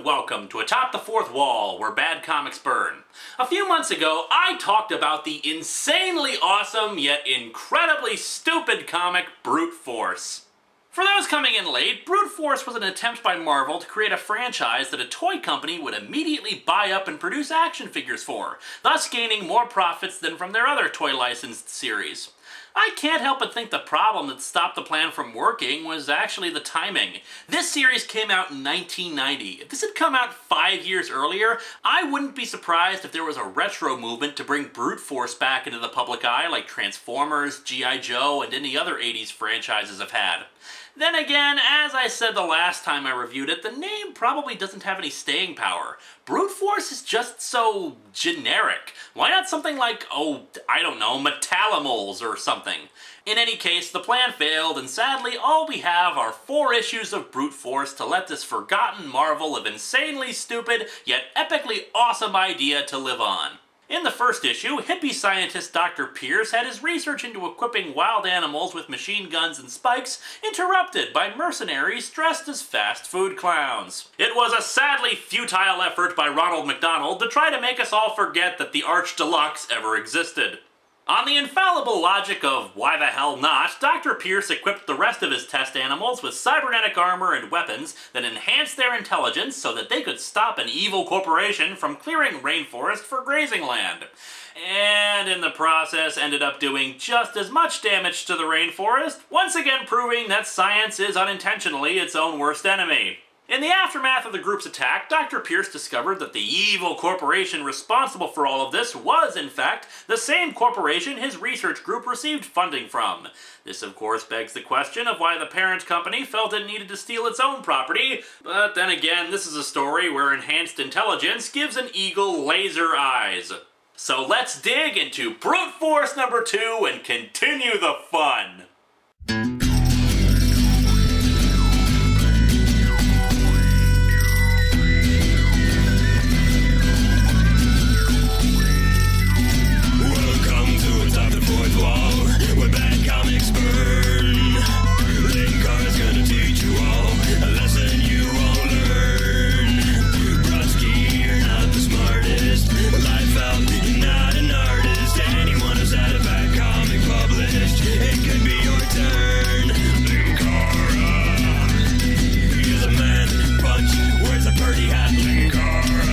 and welcome to Atop the Fourth Wall, where bad comics burn. A few months ago, I talked about the insanely awesome yet incredibly stupid comic Brute Force. For those coming in late, Brute Force was an attempt by Marvel to create a franchise that a toy company would immediately buy up and produce action figures for, thus gaining more profits than from their other toy licensed series. I can't help but think the problem that stopped the plan from working was actually the timing. This series came out in 1990. If this had come out 5 years earlier, I wouldn't be surprised if there was a retro movement to bring Brute Force back into the public eye like Transformers, G.I. Joe, and any other 80s franchises have had. Then again, as I said the last time I reviewed it, the name probably doesn't have any staying power. Brute Force is just so generic. Why not something like, I don't know, Metallimals or something? In any case, the plan failed, and sadly, all we have are 4 issues of Brute Force to let this forgotten marvel of insanely stupid, yet epically awesome idea to live on. In the first issue, hippie scientist Dr. Pierce had his research into equipping wild animals with machine guns and spikes interrupted by mercenaries dressed as fast food clowns. It was a sadly futile effort by Ronald McDonald to try to make us all forget that the Arch Deluxe ever existed. On the infallible logic of why the hell not, Dr. Pierce equipped the rest of his test animals with cybernetic armor and weapons that enhanced their intelligence so that they could stop an evil corporation from clearing rainforest for grazing land. And in the process ended up doing just as much damage to the rainforest, once again proving that science is unintentionally its own worst enemy. In the aftermath of the group's attack, Dr. Pierce discovered that the evil corporation responsible for all of this was, in fact, the same corporation his research group received funding from. This, of course, begs the question of why the parent company felt it needed to steal its own property, but then again, this is a story where enhanced intelligence gives an eagle laser eyes. So let's dig into Brute Force number 2 and continue the fun! Linkara's gonna teach you all a lesson you won't learn. Brodsky, you're not the smartest. Life out, you're not an artist. Anyone who's had a bad comic published, it could be your turn. Linkara, he's a man punch, wears a birdie hat. Linkara,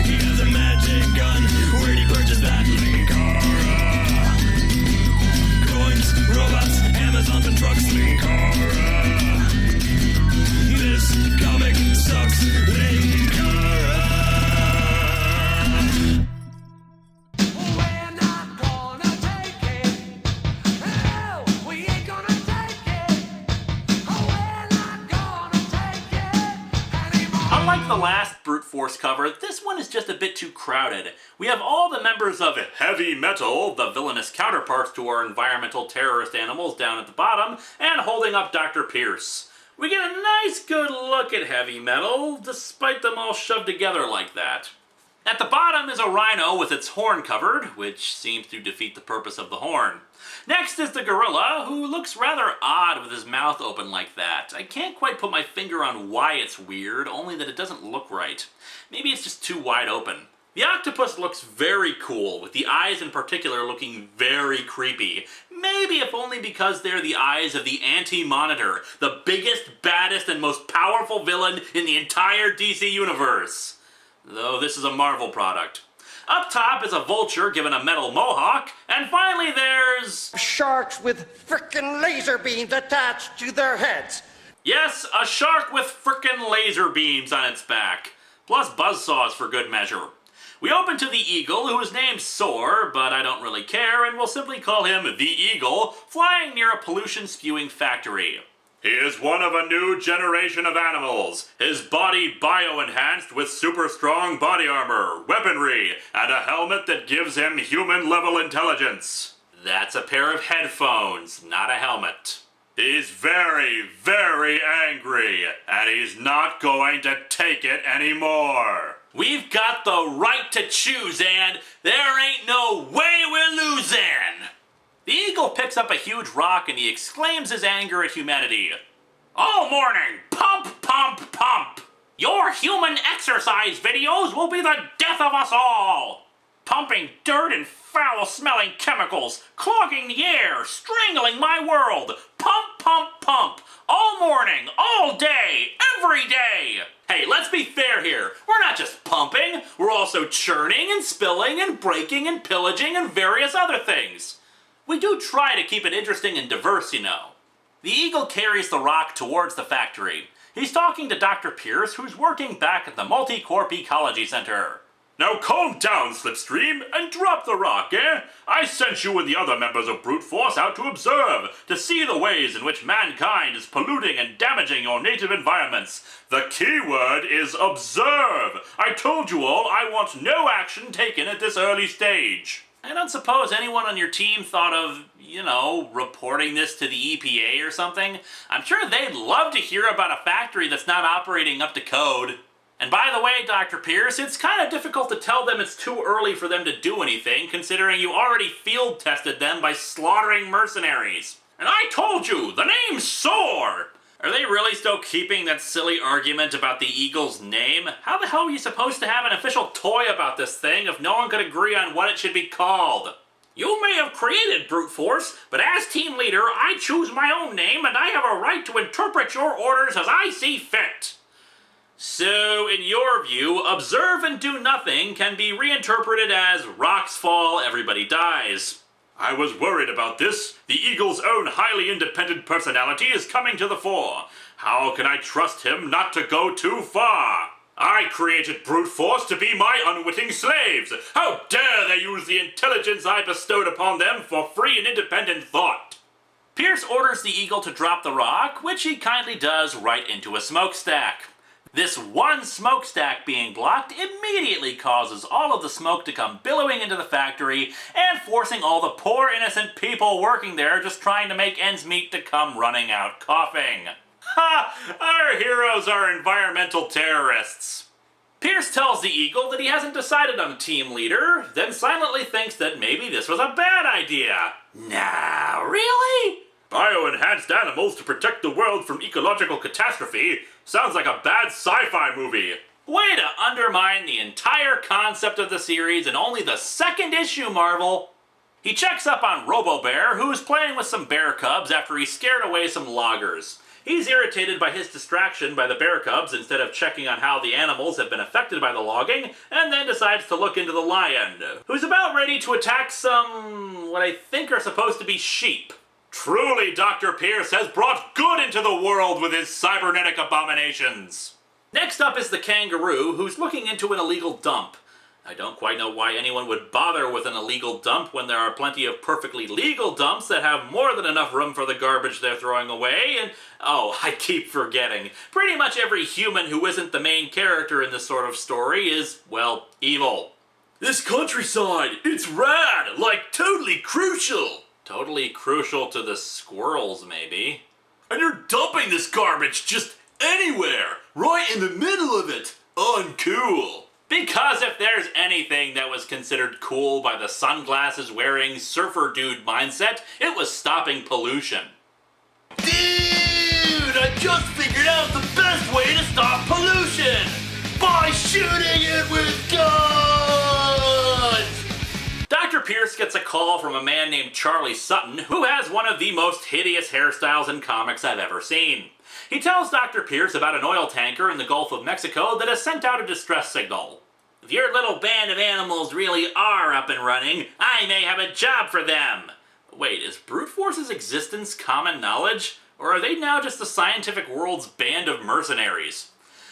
he has a magic gun. Where'd he purchase that? Linkara. Robots, Amazon and trucks, Linkara. This comic sucks, Linkara. We're not gonna take it. Hell, we ain't gonna take it. We're not gonna take it anymore. Unlike the last Brute Force cover, this one is just a bit too crowded. We have all the members of Heavy Metal, the villainous counterparts to our environmental terrorist animals, down at the bottom, and holding up Dr. Pierce. We get a nice good look at Heavy Metal, despite them all shoved together like that. At the bottom is a rhino with its horn covered, which seems to defeat the purpose of the horn. Next is the gorilla, who looks rather odd with his mouth open like that. I can't quite put my finger on why it's weird, only that it doesn't look right. Maybe it's just too wide open. The octopus looks very cool, with the eyes in particular looking very creepy. Maybe if only because they're the eyes of the Anti-Monitor, the biggest, baddest, and most powerful villain in the entire DC universe. Though this is a Marvel product. Up top is a vulture given a metal mohawk, and finally there's... sharks with frickin' laser beams attached to their heads. Yes, a shark with frickin' laser beams on its back. Plus buzzsaws for good measure. We open to the eagle, who is named Soar, but I don't really care, and we'll simply call him the Eagle, flying near a pollution-spewing factory. He is one of a new generation of animals, his body bio-enhanced with super strong body armor, weaponry, and a helmet that gives him human-level intelligence. That's a pair of headphones, not a helmet. He's very, very angry, and he's not going to take it anymore. We've got the right to choose, and there ain't no way we're losing! The eagle picks up a huge rock and he exclaims his anger at humanity. All morning, pump, pump, pump! Your human exercise videos will be the death of us all! Pumping dirt and foul-smelling chemicals, clogging the air, strangling my world. Pump, pump, pump. All morning, all day, every day. Hey, let's be fair here. We're not just pumping. We're also churning and spilling and breaking and pillaging and various other things. We do try to keep it interesting and diverse, you know. The eagle carries the rock towards the factory. He's talking to Dr. Pierce, who's working back at the Multi-Corp Ecology Center. Now calm down, Slipstream, and drop the rock, eh? I sent you and the other members of Brute Force out to observe, to see the ways in which mankind is polluting and damaging your native environments. The key word is observe. I told you all I want no action taken at this early stage. I don't suppose anyone on your team thought of, reporting this to the EPA or something? I'm sure they'd love to hear about a factory that's not operating up to code. And by the way, Dr. Pierce, it's kind of difficult to tell them it's too early for them to do anything, considering you already field tested them by slaughtering mercenaries. And I told you, the name's SOAR! Are they really still keeping that silly argument about the eagle's name? How the hell are you supposed to have an official toy about this thing if no one could agree on what it should be called? You may have created Brute Force, but as team leader, I choose my own name and I have a right to interpret your orders as I see fit. So, in your view, observe and do nothing can be reinterpreted as rocks fall, everybody dies. I was worried about this. The eagle's own highly independent personality is coming to the fore. How can I trust him not to go too far? I created Brute Force to be my unwitting slaves. How dare they use the intelligence I bestowed upon them for free and independent thought? Pierce orders the eagle to drop the rock, which he kindly does right into a smokestack. This one smokestack being blocked immediately causes all of the smoke to come billowing into the factory and forcing all the poor innocent people working there just trying to make ends meet to come running out coughing. Ha! Our heroes are environmental terrorists. Pierce tells the eagle that he hasn't decided on a team leader, then silently thinks that maybe this was a bad idea. Nah, really? Bioenhanced animals to protect the world from ecological catastrophe sounds like a bad sci-fi movie. Way to undermine the entire concept of the series in only the second issue, Marvel. He checks up on Robo-Bear, who's playing with some bear cubs after he scared away some loggers. He's irritated by his distraction by the bear cubs instead of checking on how the animals have been affected by the logging, and then decides to look into the lion, who's about ready to attack some, what I think are supposed to be sheep. Truly, Dr. Pierce has brought good into the world with his cybernetic abominations. Next up is the kangaroo, who's looking into an illegal dump. I don't quite know why anyone would bother with an illegal dump when there are plenty of perfectly legal dumps that have more than enough room for the garbage they're throwing away, and I keep forgetting. Pretty much every human who isn't the main character in this sort of story is, well, evil. This countryside, it's rad, like totally crucial. Totally crucial to the squirrels, maybe. And you're dumping this garbage just anywhere, right in the middle of it. Uncool. Because if there's anything that was considered cool by the sunglasses-wearing surfer dude mindset, it was stopping pollution. Dude, I just figured out the best way to stop pollution! By shooting it with guns! Dr. Pierce gets a call from a man named Charlie Sutton, who has one of the most hideous hairstyles in comics I've ever seen. He tells Dr. Pierce about an oil tanker in the Gulf of Mexico that has sent out a distress signal. If your little band of animals really are up and running, I may have a job for them. Wait, is Brute Force's existence common knowledge? Or are they now just the scientific world's band of mercenaries?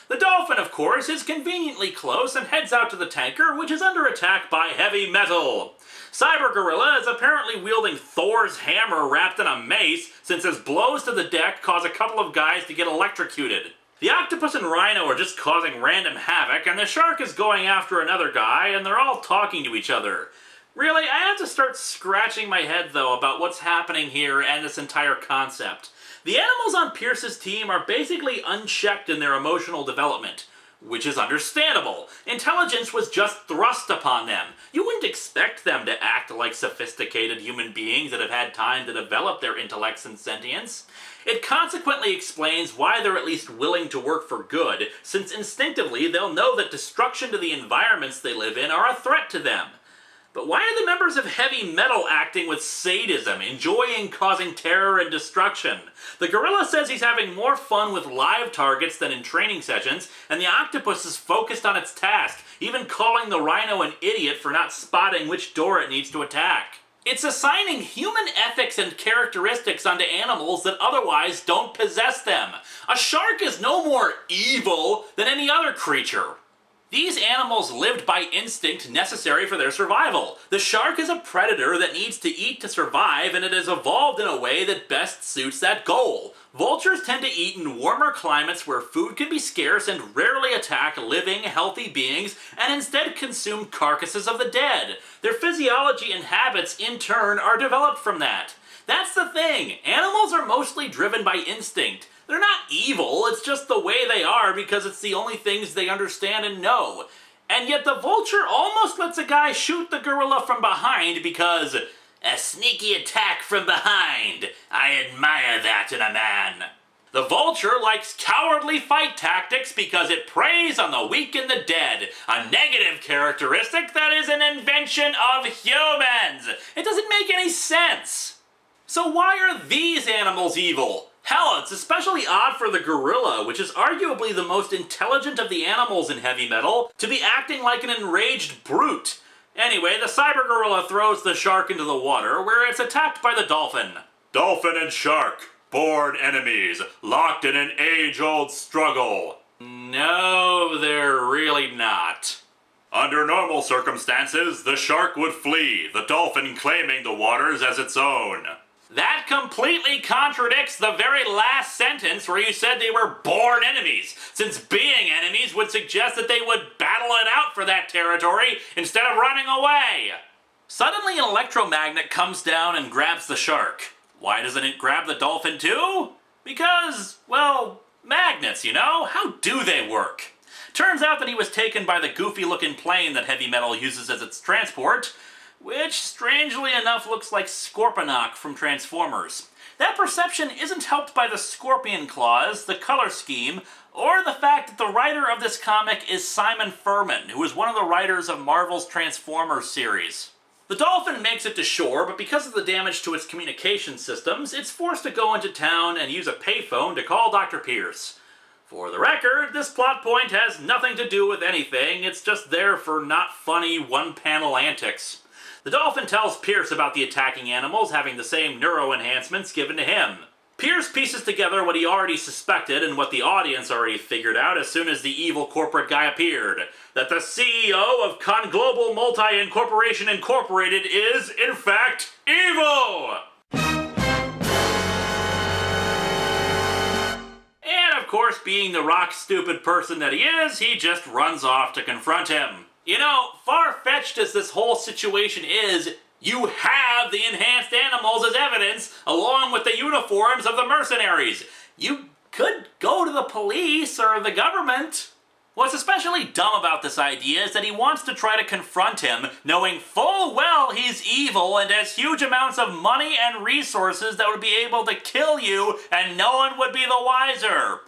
The dolphin, of course, is conveniently close and heads out to the tanker, which is under attack by heavy metal. Cyber Gorilla is apparently wielding Thor's hammer wrapped in a mace, since his blows to the deck cause a couple of guys to get electrocuted. The octopus and rhino are just causing random havoc, and the shark is going after another guy, and they're all talking to each other. Really, I have to start scratching my head, though, about what's happening here and this entire concept. The animals on Pierce's team are basically unchecked in their emotional development. which is understandable. Intelligence was just thrust upon them. You wouldn't expect them to act like sophisticated human beings that have had time to develop their intellects and sentience. It consequently explains why they're at least willing to work for good, since instinctively they'll know that destruction to the environments they live in are a threat to them. But why are the members of heavy metal acting with sadism, enjoying causing terror and destruction? The gorilla says he's having more fun with live targets than in training sessions, and the octopus is focused on its task, even calling the rhino an idiot for not spotting which door it needs to attack. It's assigning human ethics and characteristics onto animals that otherwise don't possess them. A shark is no more evil than any other creature. These animals lived by instinct necessary for their survival. The shark is a predator that needs to eat to survive, and it has evolved in a way that best suits that goal. Vultures tend to eat in warmer climates where food can be scarce and rarely attack living, healthy beings, and instead consume carcasses of the dead. Their physiology and habits, in turn, are developed from that. That's the thing. Animals are mostly driven by instinct. They're not evil, it's just the way they are because it's the only things they understand and know. And yet the vulture almost lets a guy shoot the gorilla from behind because a sneaky attack from behind. I admire that in a man. The vulture likes cowardly fight tactics because it preys on the weak and the dead, a negative characteristic that is an invention of humans. It doesn't make any sense. So why are these animals evil? Hell, it's especially odd for the gorilla, which is arguably the most intelligent of the animals in heavy metal, to be acting like an enraged brute. Anyway, the cyber gorilla throws the shark into the water, where it's attacked by the dolphin. Dolphin and shark, born enemies, locked in an age-old struggle. No, they're really not. Under normal circumstances, the shark would flee, the dolphin claiming the waters as its own. That completely contradicts the very last sentence where you said they were born enemies, since being enemies would suggest that they would battle it out for that territory instead of running away. Suddenly an electromagnet comes down and grabs the shark. Why doesn't it grab the dolphin too? Because, well, magnets, you know? How do they work? Turns out that he was taken by the goofy-looking plane that heavy metal uses as its transport, which, strangely enough, looks like Scorponok from Transformers. That perception isn't helped by the scorpion claws, the color scheme, or the fact that the writer of this comic is Simon Furman, who is one of the writers of Marvel's Transformers series. The dolphin makes it to shore, but because of the damage to its communication systems, it's forced to go into town and use a payphone to call Dr. Pierce. For the record, this plot point has nothing to do with anything, it's just there for not funny one-panel antics. The dolphin tells Pierce about the attacking animals having the same neuro-enhancements given to him. Pierce pieces together what he already suspected and what the audience already figured out as soon as the evil corporate guy appeared. That the CEO of Con Global Multi-Incorporation Incorporated is, in fact, evil! And of course, being the rock-stupid person that he is, he just runs off to confront him. You know, far-fetched as this whole situation is, you have the enhanced animals as evidence, along with the uniforms of the mercenaries. You could go to the police or the government. What's especially dumb about this idea is that he wants to try to confront him, knowing full well he's evil and has huge amounts of money and resources that would be able to kill you, and no one would be the wiser.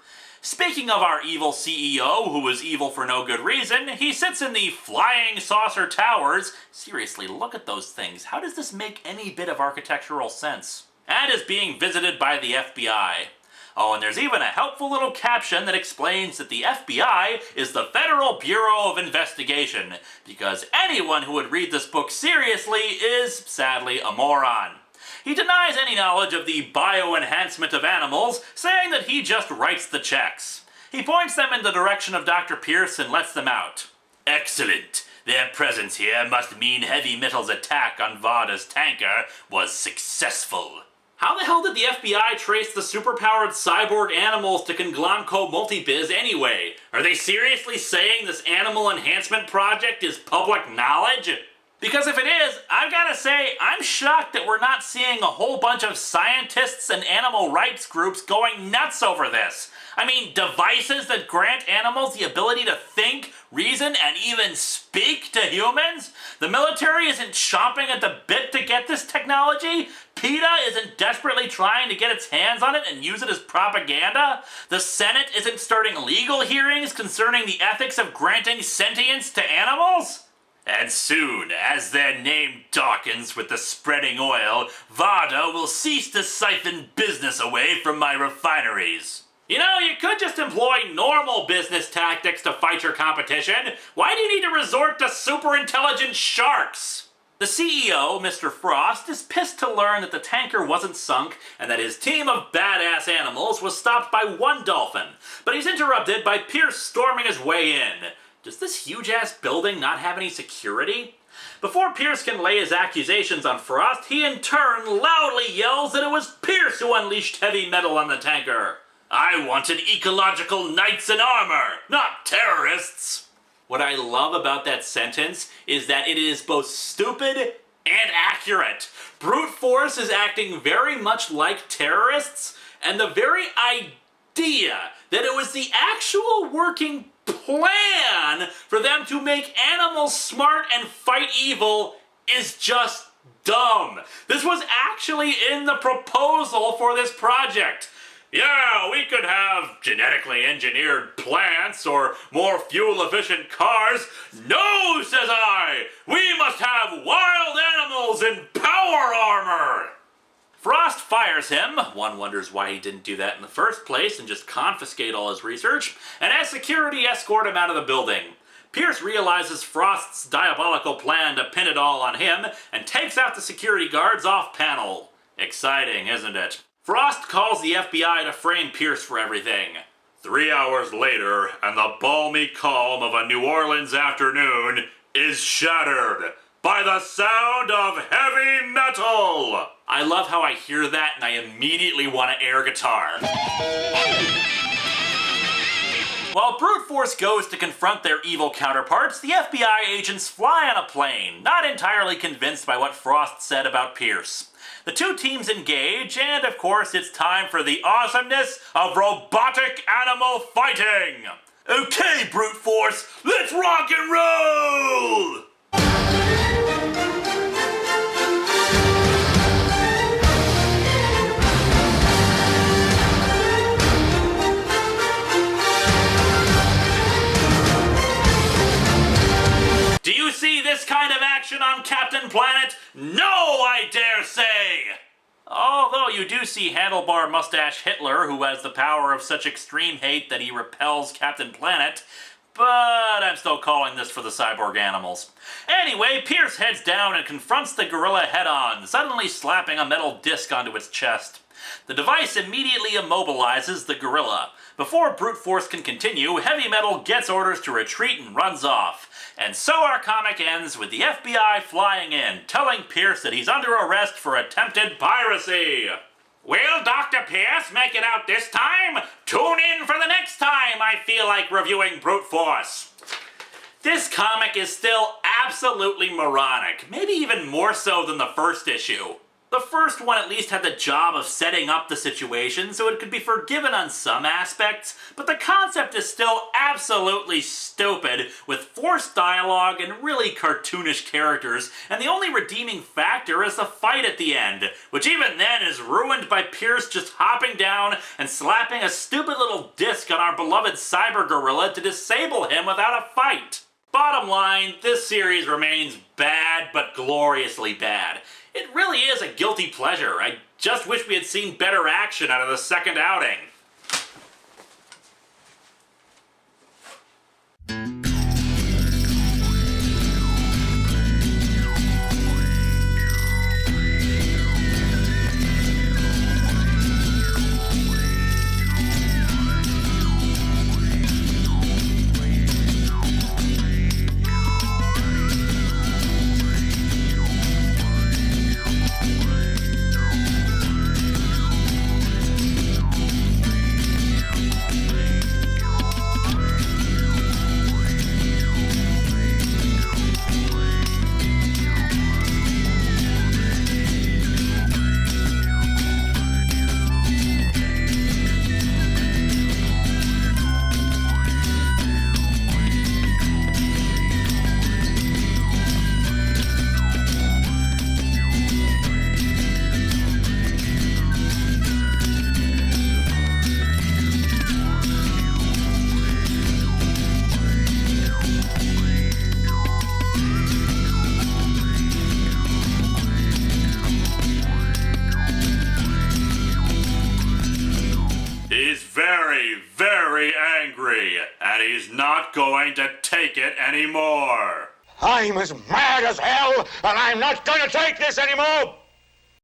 Speaking of our evil CEO, who is evil for no good reason, he sits in the Flying Saucer Towers. Seriously, look at those things. How does this make any bit of architectural sense? And is being visited by the FBI. Oh, and there's even a helpful little caption that explains that the FBI is the Federal Bureau of Investigation, because anyone who would read this book seriously is, sadly, a moron. He denies any knowledge of the bioenhancement of animals, saying that he just writes the checks. He points them in the direction of Dr. Pierce and lets them out. Excellent. Their presence here must mean Heavy Metal's attack on Varda's tanker was successful. How the hell did the FBI trace the superpowered cyborg animals to Conglomco Multibiz anyway? Are they seriously saying this animal enhancement project is public knowledge? Because if it is, I've gotta say, I'm shocked that we're not seeing a whole bunch of scientists and animal rights groups going nuts over this. I mean, devices that grant animals the ability to think, reason, and even speak to humans? The military isn't chomping at the bit to get this technology? PETA isn't desperately trying to get its hands on it and use it as propaganda? The Senate isn't starting legal hearings concerning the ethics of granting sentience to animals? And soon, as their name darkens with the spreading oil, VADA will cease to siphon business away from my refineries. You know, you could just employ normal business tactics to fight your competition. Why do you need to resort to super intelligent sharks? The CEO, Mr. Frost, is pissed to learn that the tanker wasn't sunk and that his team of badass animals was stopped by one dolphin. But he's interrupted by Pierce storming his way in. Does this huge-ass building not have any security? Before Pierce can lay his accusations on Frost, he in turn loudly yells that it was Pierce who unleashed heavy metal on the tanker. I wanted ecological knights in armor, not terrorists. What I love about that sentence is that it is both stupid and accurate. Brute force is acting very much like terrorists, and the very idea that it was the actual working plan for them to make animals smart and fight evil is just dumb. This was actually in the proposal for this project. Yeah, we could have genetically engineered plants or more fuel-efficient cars. No, says I! We must have wild animals in power armor! Frost fires him. One wonders why he didn't do that in the first place and just confiscate all his research, and has security escort him out of the building. Pierce realizes Frost's diabolical plan to pin it all on him and takes out the security guards off panel. Exciting, isn't it? Frost calls the FBI to frame Pierce for everything. 3 hours later, and the balmy calm of a New Orleans afternoon is shattered by the sound of heavy metal! I love how I hear that and I immediately want to air guitar. While brute force goes to confront their evil counterparts, the FBI agents fly on a plane, not entirely convinced by what Frost said about Pierce. The two teams engage, and of course it's time for the awesomeness of robotic animal fighting! Okay, brute force, let's rock and roll! Do you see this kind of action on Captain Planet? No, I dare say! Although you do see handlebar mustache Hitler, who has the power of such extreme hate that he repels Captain Planet, but I'm still calling this for the cyborg animals. Anyway, Pierce heads down and confronts the gorilla head-on, suddenly slapping a metal disc onto its chest. The device immediately immobilizes the gorilla. Before brute force can continue, Heavy Metal gets orders to retreat and runs off. And so our comic ends with the FBI flying in, telling Pierce that he's under arrest for attempted piracy. Will Dr. Pierce make it out this time? Tune in for the next time I feel like reviewing brute force. This comic is still absolutely moronic, maybe even more so than the first issue. The first one at least had the job of setting up the situation so it could be forgiven on some aspects, but the concept is still absolutely stupid, with forced dialogue and really cartoonish characters, and the only redeeming factor is the fight at the end, which even then is ruined by Pierce just hopping down and slapping a stupid little disc on our beloved cyber gorilla to disable him without a fight. Bottom line, this series remains bad, but gloriously bad. It really is a guilty pleasure. I just wish we had seen better action out of the second outing. He's very, very angry, and he's not going to take it anymore. I'm as mad as hell, and I'm not gonna take this anymore!